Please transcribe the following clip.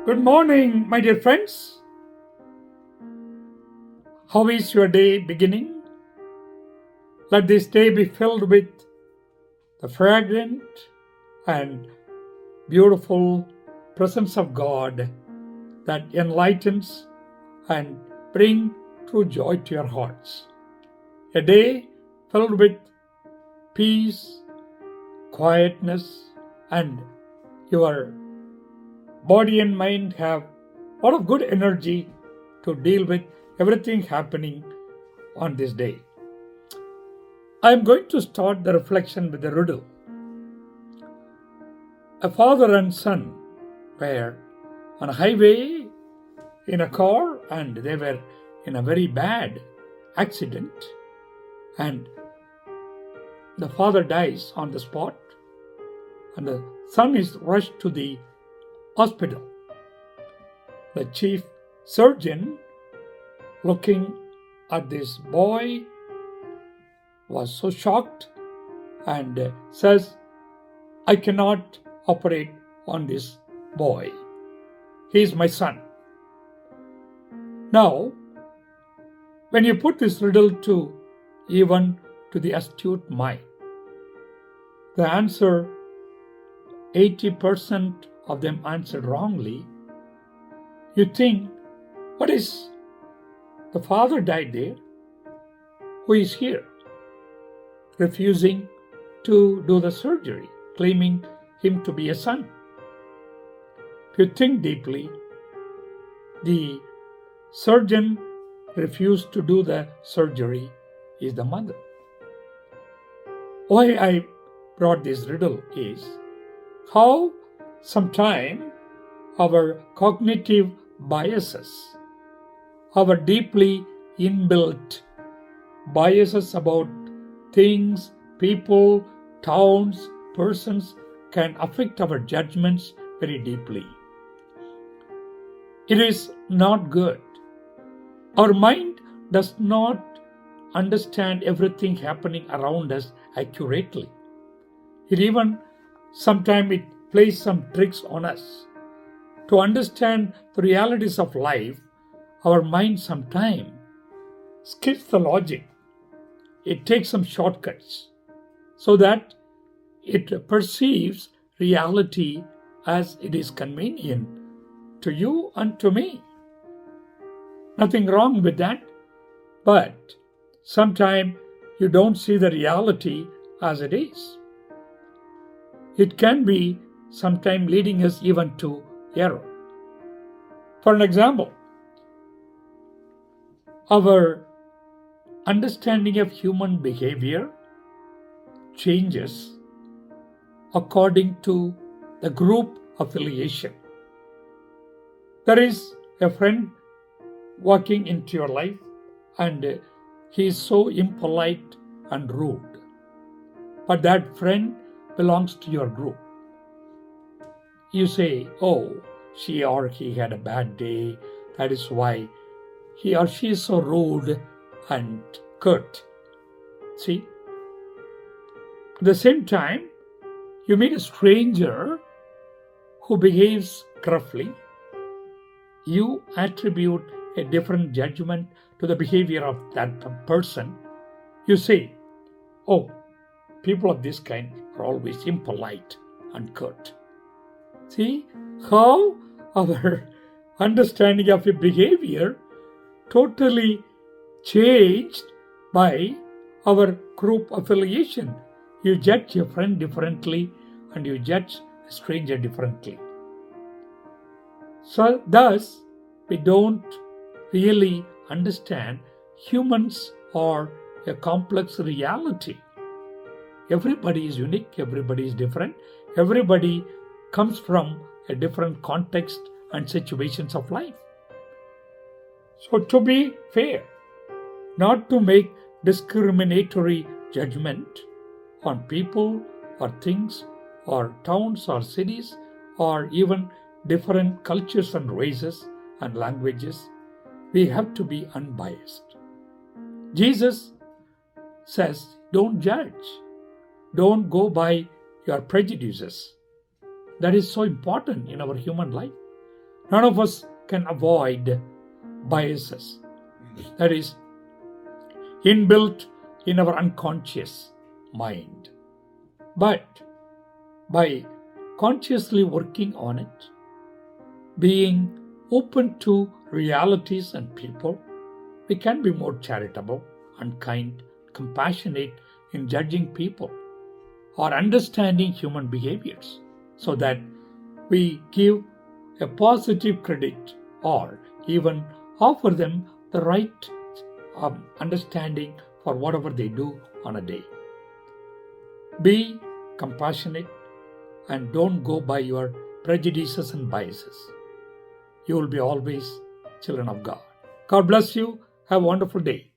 Good morning, my dear friends. How is your day beginning? Let this day be filled with the fragrant and beautiful presence of God that enlightens and brings true joy to your hearts. A day filled with peace, quietness, and your body and mind have a lot of good energy to deal with everything happening on this day. I am going to start the reflection with a riddle. A father and son were on a highway in a car and they were in a very bad accident, and the father dies on the spot and the son is rushed to the hospital. The chief surgeon, looking at this boy, was so shocked and says, I cannot operate on this boy. He is my son. Now, when you put this riddle to even to the astute mind, the answer 80% of them answered wrongly. You think, what is the father died there? Who is here? Refusing to do the surgery, claiming him to be a son. If you think deeply, the surgeon refused to do the surgery is the mother. Why I brought this riddle is how sometimes our cognitive biases, our deeply inbuilt biases about things, people, towns, persons can affect our judgments very deeply. It is not good. Our mind does not understand everything happening around us accurately. It even sometimes it plays some tricks on us. To understand the realities of life, our mind sometimes skips the logic. It takes some shortcuts so that it perceives reality as it is convenient to you and to me. Nothing wrong with that, but sometimes you don't see the reality as it is. It can be sometimes leading us even to error. For an example, our understanding of human behavior changes according to the group affiliation. There is a friend walking into your life and he is so impolite and rude, but that friend belongs to your group. You say, oh, she or he had a bad day, that is why he or she is so rude and curt. See? At the same time, you meet a stranger who behaves gruffly. You attribute a different judgment to the behavior of that person. You say, oh, people of this kind are always impolite and curt. See how our understanding of a behavior totally changed by our group affiliation. You judge your friend differently and you judge a stranger differently. So thus, we don't really understand humans are a complex reality. Everybody is unique, everybody is different, everybody comes from a different context and situations of life. So to be fair, not to make discriminatory judgment on people or things or towns or cities or even different cultures and races and languages, we have to be unbiased. Jesus says, don't judge. Don't go by your prejudices. That is so important in our human life. None of us can avoid biases. That is inbuilt in our unconscious mind. But by consciously working on it, being open to realities and people, we can be more charitable and kind, compassionate in judging people or understanding human behaviors, so that we give a positive credit or even offer them the right understanding for whatever they do on a day. Be compassionate and don't go by your prejudices and biases. You will be always children of God. God bless you. Have a wonderful day.